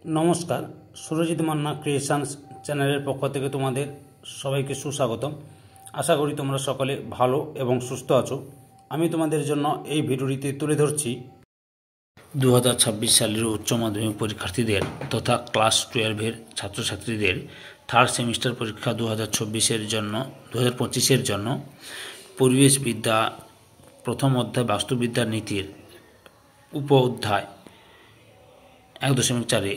নমস্কার, সুরজিৎ মান্না ক্রিয়েশনস চ্যানেলের পক্ষ থেকে তোমাদের সবাইকে সুস্বাগতম। আশা করি তোমরা সকলে ভালো এবং সুস্থ আছো। আমি তোমাদের জন্য এই ভিডিওটিতে তুলে ধরছি 2026 সালের উচ্চ মাধ্যমিক পরীক্ষার্থীদের তথা ক্লাস 12-এর ছাত্রছাত্রীদের থার্ড সেমিস্টার পরীক্ষা 2025-এর জন্য পরিবেশবিদ্যা প্রথম অধ্যায় বাস্তুবিদ্যার নীতির উপ অধ্যায় 1.4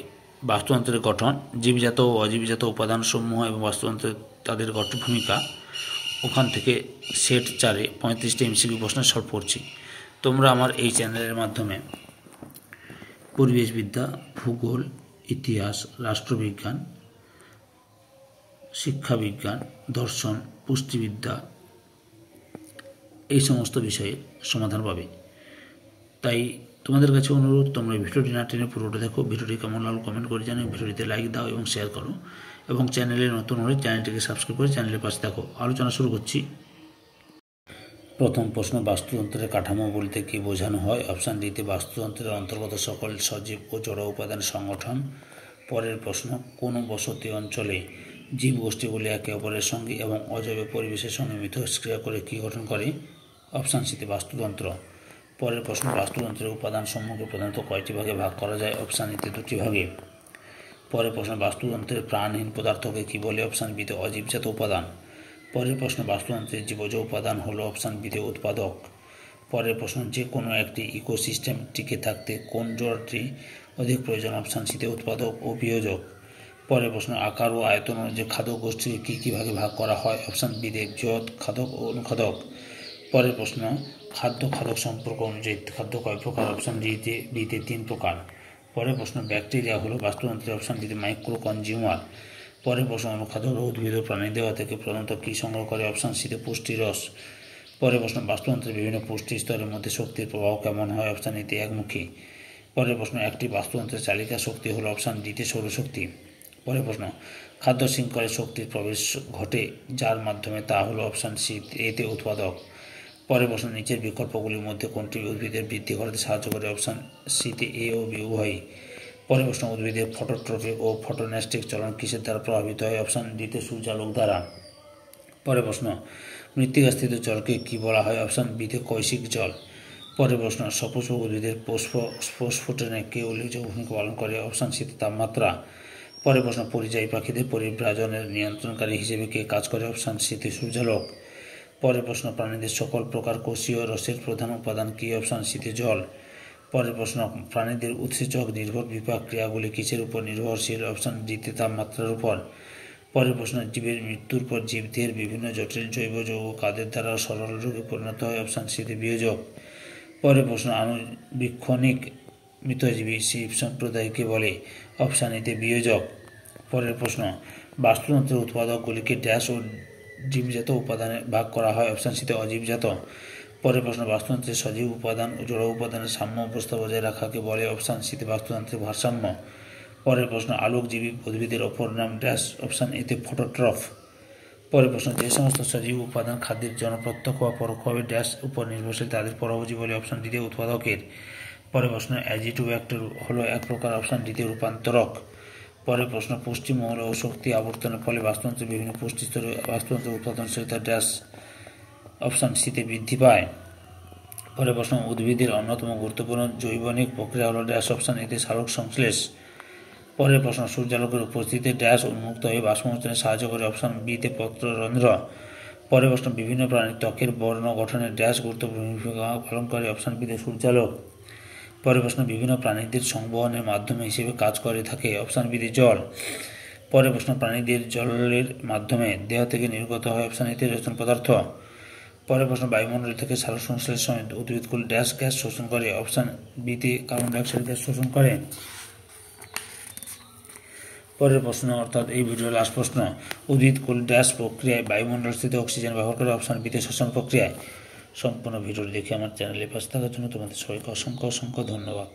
বাস্তুতন্ত্রের গঠন, জীবজাত ও অজীবজাত উপাদানসমূহ এবং বাস্তুতন্ত্রের তাদের গঠন ভূমিকা, ওখান থেকে সেট 4-এ 35টি এমসিকিউ প্রশ্নের সলভ করছি। তোমরা আমার এই চ্যানেলের মাধ্যমে পরিবেশবিদ্যা, ভূগোল, ইতিহাস, রাষ্ট্রবিজ্ঞান, শিক্ষাবিজ্ঞান, দর্শন, পুষ্টিবিদ্যা এই সমস্ত বিষয়ের সমাধান পাবে। তাই তোমাদের কাছে অনুরোধ, তোমরা ভিডিওটি না টেনে পুরোটা দেখো। ভিডিওটি কেমন লাগলো কমেন্ট করে জানিও, ভিডিওটিতে লাইক দাও এবং শেয়ার করো, এবং চ্যানেলে নতুন হলে চ্যানেলটিকে সাবস্ক্রাইব করে চ্যানেলের পাশে থাকো। আলোচনা শুরু করছি। প্রথম প্রশ্ন, বাস্তুতন্ত্রের কাঠামো বলতে কী বোঝানো হয়? অপশান ডিতে বাস্তুতন্ত্রের অন্তর্গত সকল সজীব ও জড় উপাদানের সংগঠন। পরের প্রশ্ন, কোন বসতি অঞ্চলে জীবগোষ্ঠীগুলি একে অপরের সঙ্গে এবং অজৈব পরিবেশের সঙ্গে মিথস্ক্রিয়া করে কী গঠন করে? অপশান সিতে বাস্তুতন্ত্র। পরের প্রশ্ন, বাস্তুতন্ত্রের উপাদানসমূহকে প্রধানত কয়টি ভাগে ভাগ করা যায়? অপশান ইতে 2টি ভাগে। পরের প্রশ্ন, বাস্তুতন্ত্রের প্রাণহীন পদার্থকে কী বলে? অপশান বিতে অজীবজাত উপাদান। পরের প্রশ্ন, বাস্তুতন্ত্রের জীবজ উপাদান হলো? অপশান বিতে উৎপাদক। পরের প্রশ্ন, যে কোনো একটি ইকোসিস্টেম টিকে থাকতে কোন জোড়াটি অধিক প্রয়োজন? অপশান সিতে উৎপাদক ও বিয়োজক। পরের প্রশ্ন, আকার ও আয়তন অনুযায়ী খাদক গোষ্ঠীকে কী কী ভাগে ভাগ করা হয়? অপশান বিতে বৃহৎ খাদক ও অনুখাদক। পরের প্রশ্ন, খাদ্য খাদক সম্পর্ক অনুযায়ী খাদ্য কয় প্রকার? অপশান ডিতে 3 প্রকার। পরের প্রশ্ন, ব্যাকটেরিয়া হলো বাস্তুতন্ত্রের? অপশান ডিতে মাইক্রো কনজিউমার। পরের প্রশ্ন, অনুখাদক উদ্ভিদ ও প্রাণী দেহ থেকে প্রধানত কী সংগ্রহ করে? অপশান সিতে পুষ্টিরস। পরের প্রশ্ন, বাস্তুতন্ত্রের বিভিন্ন পুষ্টি স্তরের মধ্যে শক্তির প্রবাহ কেমন হয়? অপশান এতে একমুখী। পরের প্রশ্ন, একটি বাস্তুতন্ত্রের চালিকা শক্তি হলো? অপশান ডিতে সৌরশক্তি। পরের প্রশ্ন, খাদ্য শৃঙ্খলে শক্তির প্রবেশ ঘটে যার মাধ্যমে, তা হলো? অপশান সি এতে উৎপাদক। পরের প্রশ্ন, নিচের বিকল্পগুলির মধ্যে কোনটি উদ্ভিদের বৃদ্ধি ঘটাতে সাহায্য করে? অপশান সিতে এ ও বি উভয়ই। পরের প্রশ্ন, উদ্ভিদের ফটোট্রফিক ও ফটোনেস্টিক চলন কিসের দ্বারা প্রভাবিত হয়? অপশান ডিতে সূর্যালোক দ্বারা। পরের প্রশ্ন, মৃত্তিকাস্থিত জলকে কী বলা হয়? অপশান বিতে কৈশিক জল। পরের প্রশ্ন, সপুষ্পক উদ্ভিদের প্রস্ফুটনে কে উল্লেখযোগ্য ভূমিকা পালন করে? অপশান সিতে তাপমাত্রা। পরের প্রশ্ন, পরিযায়ী পাখিদের পরিব্রাজনের নিয়ন্ত্রণকারী হিসেবে কে কাজ করে? অপশান সিতে সূর্যালোক। পরের প্রশ্ন, প্রাণীদের সকল প্রকার কোষীয় রসের প্রধান উপাদান কী? অপশান সিতে জল। পরের প্রশ্ন, প্রাণীদের উৎসেচক নির্ভর বিপাক ক্রিয়াগুলি কিসের উপর নির্ভরশীল? অপশান ডিতে তাপমাত্রার উপর। পরের প্রশ্ন, জীবের মৃত্যুর পর জীবদেহের বিভিন্ন জটিল জৈব যৌগ কাদের দ্বারা সরল রোগে পরিণত হয়? অপশান সিতে বিয়োজক। পরের প্রশ্ন, আণুবীক্ষণিক মৃতজীবী জীব সম্প্রদায়কে বলে? অপশান এতে বিয়োজক। পরের প্রশ্ন, বাস্তুতন্ত্রের উৎপাদকগুলিকে ড্যাশ ও জীবজাত উপাদানে ভাগ করা হয়? অপশান সিতে অজীবজাত। পরের প্রশ্ন, বাস্তুতন্ত্রের সজীব উপাদান ও জড় উপাদানের সাম্য অবস্থা বজায় রাখাকে বলে? অপশান সিতে বাস্তুতন্ত্রের ভারসাম্য। পরের প্রশ্ন, আলোকজীবী উদ্ভিদের অপর নাম ড্যাশ? অপশান এতে ফটোট্রফ। পরের প্রশ্ন, যে সমস্ত সজীব উপাদান খাদ্যের জন্য প্রত্যক্ষ বা পরোক্ষভাবে ড্যাশ উপর নির্ভরশীল তাদের পরভোজী বলে? অপশান ডিতে উৎপাদকের। পরের প্রশ্ন, অ্যাজিটোব্যাক্টর হলো এক প্রকার? অপশান ডিতে রূপান্তরক। পরের প্রশ্ন, পুষ্টিমহল ও শক্তি আবর্তনের ফলে বাস্তুতন্ত্রের বিভিন্ন পুষ্টি স্তরে বাস্তুতন্ত্রের উৎপাদনশীলতা ড্যাশ? অপশান সিতে বৃদ্ধি পায়। পরের প্রশ্ন, উদ্ভিদের অন্যতম গুরুত্বপূর্ণ জৈবনিক প্রক্রিয়া হলো ড্যাশ? অপশান এতে সালোক সংশ্লেষ। পরের প্রশ্ন, সূর্যালোকের উপস্থিতিতে ড্যাশ উন্মুক্ত হয়ে বাষ্পমোচনে সাহায্য করে? অপশান বিতে পত্ররন্ধ্র। পরের প্রশ্ন, বিভিন্ন প্রাণীর ত্বকের বর্ণ গঠনে ড্যাশ গুরুত্বপূর্ণ ভূমিকা পালন করে? অপশান বিতে সূর্যালোক। পরের প্রশ্ন, বিভিন্ন প্রাণীদের সংবহনের মাধ্যমে হিসেবে কাজ করে থাকে? অপশান বিতে জল। পরের প্রশ্ন, প্রাণীদের জলের মাধ্যমে দেহ থেকে নির্গত হয়? অপশান এতে রেচন পদার্থ। পরের প্রশ্ন, বায়ুমণ্ডল থেকে সালোক সংশ্লেষের সময় উদ্ভিদকুল ড্যাশ গ্যাস শোষণ করে? অপশান বিতে কার্বন ডাইঅক্সাইড গ্যাস শোষণ করে। পরের প্রশ্ন, অর্থাৎ এই ভিডিওর লাস্ট প্রশ্ন, উদ্ভিদকুল ড্যাশ প্রক্রিয়ায় বায়ুমণ্ডলস্থিত অক্সিজেন ব্যবহার করে? অপশান বিতে শ্বসন প্রক্রিয়ায়। সম্পূর্ণ ভিডিওটি দেখে আমার চ্যানেলে পাশে থাকার জন্য তোমাদের সবাইকে অসংখ্য ধন্যবাদ।